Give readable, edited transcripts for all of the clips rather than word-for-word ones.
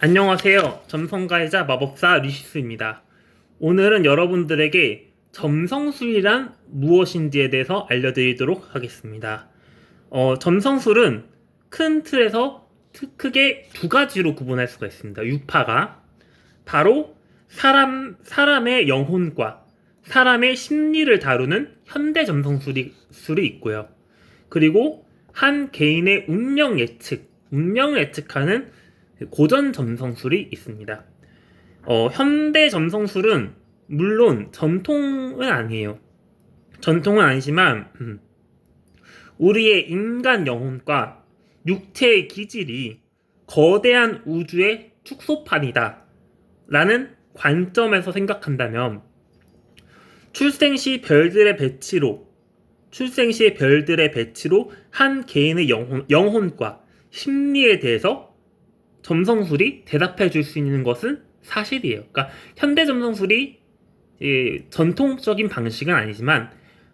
안녕하세요. 점성가이자 마법사 리시스입니다. 오늘은 여러분들에게 점성술이란 무엇인지에 대해서 알려드리도록 하겠습니다. 점성술은 큰 틀에서 크게 두 가지로 구분할 수가 있습니다. 유파가 바로 사람의 영혼과 사람의 심리를 다루는 현대 점성술이 있고요. 그리고 한 개인의 운명을 예측하는 고전 점성술이 있습니다. 현대 점성술은 물론 전통은 아니에요. 전통은 아니지만 우리의 인간 영혼과 육체의 기질이 거대한 우주의 축소판이다 라는 관점에서 생각한다면 출생시 별들의 배치로 한 개인의 영혼과 심리에 대해서 점성술이 대답해 줄 수 있는 것은 사실이에요. 그러니까 현대 점성술이 전통적인 방식은 아니지만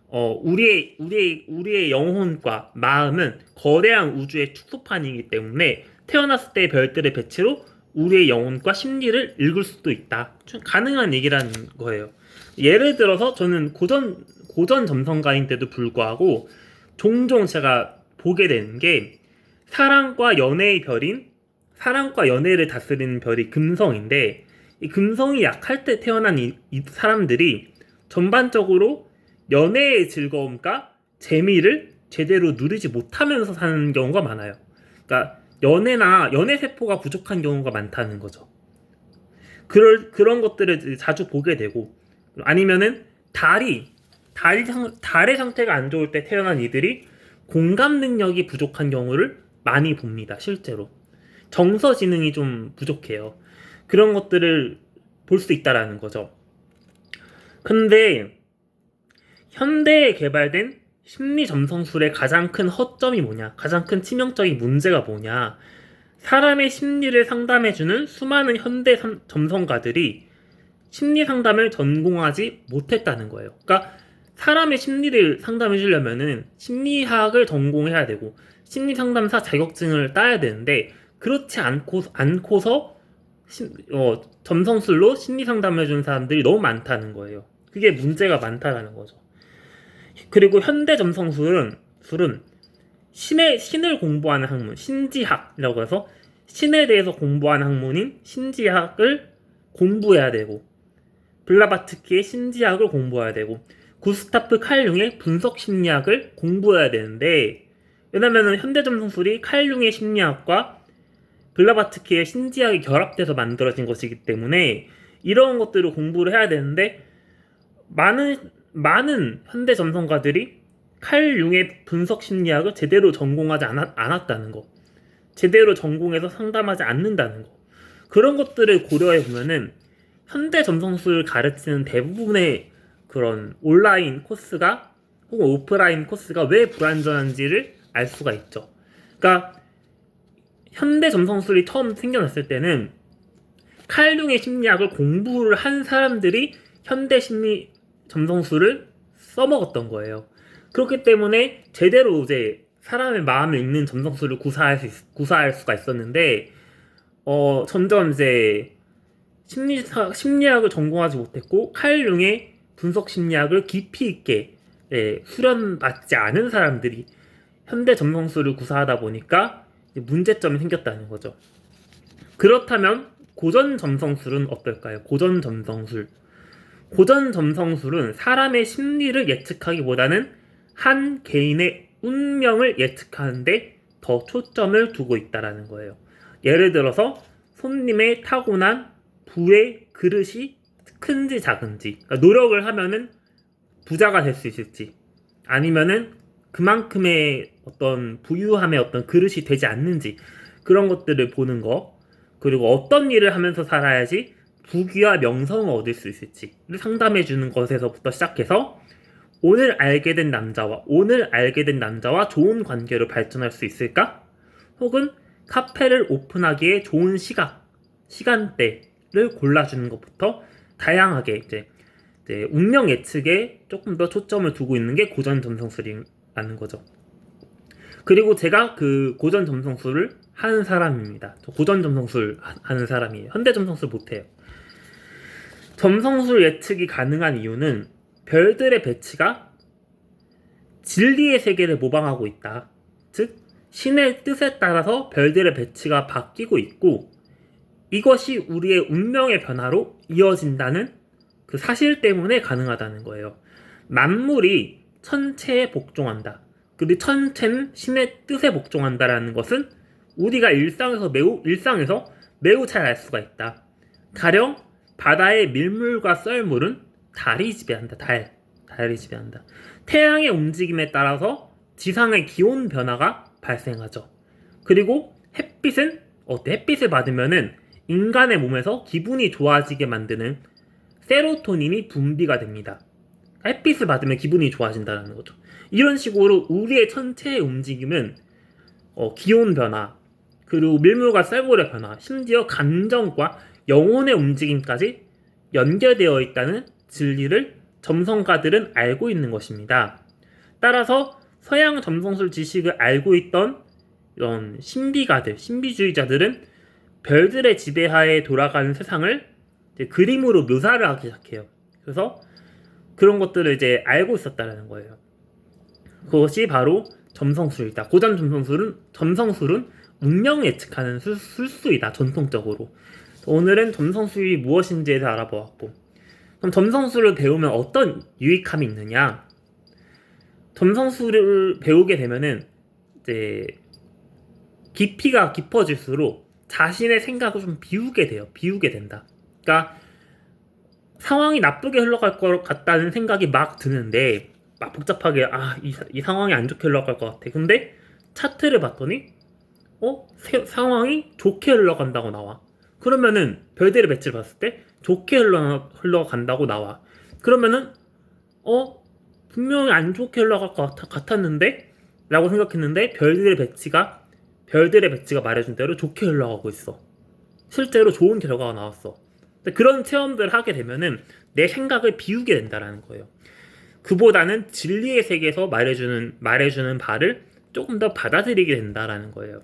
우리의 영혼과 마음은 거대한 우주의 축소판이기 때문에 태어났을 때의 별들의 배치로 우리의 영혼과 심리를 읽을 수도 있다. 가능한 얘기라는 거예요. 예를 들어서 저는 고전 점성가인데도 불구하고 종종 제가 보게 되는 게 사랑과 연애를 다스리는 별이 금성인데 이 금성이 약할 때 태어난 이 사람들이 전반적으로 연애의 즐거움과 재미를 제대로 누리지 못하면서 사는 경우가 많아요. 그러니까 연애 세포가 부족한 경우가 많다는 거죠. 그런 것들을 자주 보게 되고 아니면은 달의 상태가 안 좋을 때 태어난 이들이 공감 능력이 부족한 경우를 많이 봅니다. 실제로. 정서 지능이 좀 부족해요. 그런 것들을 볼 수 있다라는 거죠. 근데 현대에 개발된 심리 점성술의 가장 큰 허점이 뭐냐? 가장 큰 치명적인 문제가 뭐냐? 사람의 심리를 상담해주는 수많은 현대 점성가들이 심리 상담을 전공하지 못했다는 거예요. 그러니까 사람의 심리를 상담해주려면은 심리학을 전공해야 되고 심리 상담사 자격증을 따야 되는데 그렇지 않고서 점성술로 심리 상담을 해주는 사람들이 너무 많다는 거예요. 그게 문제가 많다라는 거죠. 그리고 현대 점성술은 신을 공부하는 학문, 신지학이라고 해서 신에 대해서 공부하는 학문인 신지학을 공부해야 되고 블라바트키의 신지학을 공부해야 되고 구스타프 칼 융의 분석 심리학을 공부해야 되는데 왜냐면은 현대 점성술이 칼 융의 심리학과 블라바트키의 신지학이 결합돼서 만들어진 것이기 때문에 이런 것들을 공부를 해야 되는데 많은 현대 점성가들이 칼 융의 분석 심리학을 제대로 전공하지 않았다는 거, 제대로 전공해서 상담하지 않는다는 거, 그런 것들을 고려해 보면은 현대 점성술을 가르치는 대부분의 그런 온라인 코스가 혹은 오프라인 코스가 왜 불완전한지를 알 수가 있죠. 그러니까 현대 점성술이 처음 생겨났을 때는 칼 융의 심리학을 공부를 한 사람들이 현대 심리 점성술을 써먹었던 거예요. 그렇기 때문에 제대로 이제 사람의 마음을 읽는 점성술을 구사할 수가 있었는데 점점 이제 심리학을 전공하지 못했고 칼 융의 분석 심리학을 깊이 있게 수련받지 않은 사람들이 현대 점성술을 구사하다 보니까 문제점이 생겼다는 거죠. 그렇다면 고전 점성술은 어떨까요? 고전 점성술은 사람의 심리를 예측하기보다는 한 개인의 운명을 예측하는데 더 초점을 두고 있다는 거예요. 예를 들어서 손님의 타고난 부의 그릇이 큰지 작은지, 그러니까 노력을 하면은 부자가 될 수 있을지, 아니면은 그만큼의 어떤 부유함의 어떤 그릇이 되지 않는지, 그런 것들을 보는 거, 그리고 어떤 일을 하면서 살아야지 부귀와 명성을 얻을 수 있을지를 상담해 주는 것에서부터 시작해서 오늘 알게 된 남자와 좋은 관계로 발전할 수 있을까? 혹은 카페를 오픈하기에 좋은 시간대를 골라주는 것부터 다양하게 이제 운명 예측에 조금 더 초점을 두고 있는 게 고전 점성술이라는 거죠. 그리고 제가 그 고전 점성술을 하는 사람입니다. 저 고전 점성술 하는 사람이에요. 현대 점성술 못해요. 점성술 예측이 가능한 이유는 별들의 배치가 진리의 세계를 모방하고 있다. 즉 신의 뜻에 따라서 별들의 배치가 바뀌고 있고 이것이 우리의 운명의 변화로 이어진다는 그 사실 때문에 가능하다는 거예요. 만물이 천체에 복종한다. 그리고 천체는 신의 뜻에 복종한다라는 것은 우리가 일상에서 매우 잘 알 수가 있다. 가령 바다의 밀물과 썰물은 달이 지배한다. 달이 지배한다. 태양의 움직임에 따라서 지상의 기온 변화가 발생하죠. 그리고 햇빛을 받으면은 인간의 몸에서 기분이 좋아지게 만드는 세로토닌이 분비가 됩니다. 햇빛을 받으면 기분이 좋아진다는 거죠. 이런 식으로 우리의 천체의 움직임은 기온 변화, 그리고 밀물과 썰물의 변화, 심지어 감정과 영혼의 움직임까지 연결되어 있다는 진리를 점성가들은 알고 있는 것입니다. 따라서 서양 점성술 지식을 알고 있던 이런 신비주의자들은 별들의 지배하에 돌아가는 세상을 이제 그림으로 묘사를 하기 시작해요. 그래서 그런 것들을 이제 알고 있었다는 거예요. 그것이 바로 점성술이다. 고전 점성술은 운명 예측하는 술수이다. 전통적으로. 오늘은 점성술이 무엇인지에 대해 알아보았고, 그럼 점성술을 배우면 어떤 유익함이 있느냐? 점성술을 배우게 되면은 이제 깊이가 깊어질수록 자신의 생각을 좀 비우게 된다. 그러니까 상황이 나쁘게 흘러갈 것 같다는 생각이 막 드는데 막 복잡하게 이 상황이 안 좋게 흘러갈 것 같아. 근데 차트를 봤더니 상황이 좋게 흘러간다고 나와. 그러면은 별들의 배치를 봤을 때 좋게 흘러간다고 나와. 그러면은 분명히 안 좋게 흘러갈 것 같았는데 라고 생각했는데 별들의 배치가 말해준 대로 좋게 흘러가고 있어. 실제로 좋은 결과가 나왔어. 그런 체험들을 하게 되면은 내 생각을 비우게 된다라는 거예요. 그보다는 진리의 세계에서 말해주는 바를 조금 더 받아들이게 된다라는 거예요.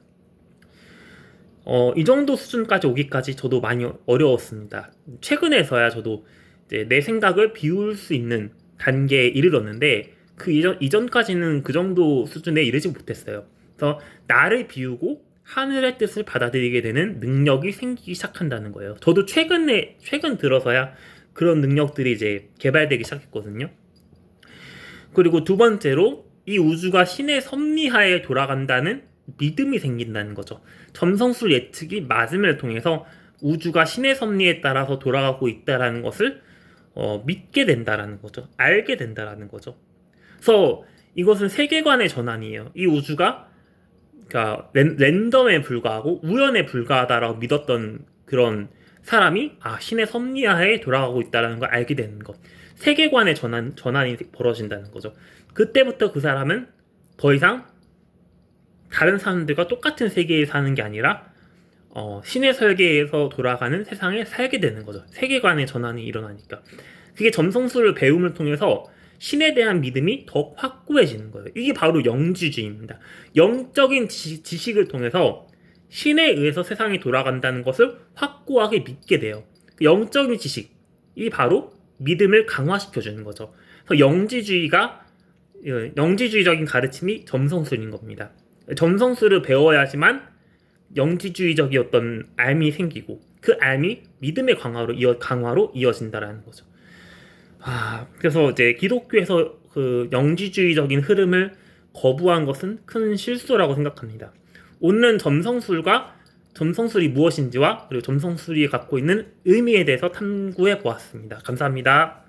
이 정도 수준까지 오기까지 저도 많이 어려웠습니다. 최근에서야 저도 이제 내 생각을 비울 수 있는 단계에 이르렀는데 그 이전까지는 그 정도 수준에 이르지 못했어요. 그래서 나를 비우고 하늘의 뜻을 받아들이게 되는 능력이 생기기 시작한다는 거예요. 저도 최근 들어서야 그런 능력들이 이제 개발되기 시작했거든요. 그리고 두 번째로 이 우주가 신의 섭리하에 돌아간다는 믿음이 생긴다는 거죠. 점성술 예측이 맞음을 통해서 우주가 신의 섭리에 따라서 돌아가고 있다라는 것을 믿게 된다라는 거죠. 알게 된다라는 거죠. 그래서 이것은 세계관의 전환이에요. 이 우주가 그러니까 랜덤에 불과하고 우연에 불과하다라고 믿었던 그런 사람이 신의 섭리하에 돌아가고 있다는 걸 알게 되는 것. 세계관의 전환이 벌어진다는 거죠. 그때부터 그 사람은 더 이상 다른 사람들과 똑같은 세계에 사는 게 아니라 신의 설계에서 돌아가는 세상에 살게 되는 거죠. 세계관의 전환이 일어나니까. 그게 점성술을 배움을 통해서 신에 대한 믿음이 더 확고해지는 거예요. 이게 바로 영지주의입니다. 영적인 지식을 통해서 신에 의해서 세상이 돌아간다는 것을 확고하게 믿게 돼요. 영적인 지식이 바로 믿음을 강화시켜주는 거죠. 그래서 영지주의적인 가르침이 점성술인 겁니다. 점성술을 배워야지만 영지주의적이었던 알미 생기고 그 알미 믿음의 강화로 이어진다라는 거죠. 그래서 이제 기독교에서 그 영지주의적인 흐름을 거부한 것은 큰 실수라고 생각합니다. 오늘은 점성술이 무엇인지와 그리고 점성술이 갖고 있는 의미에 대해서 탐구해 보았습니다. 감사합니다.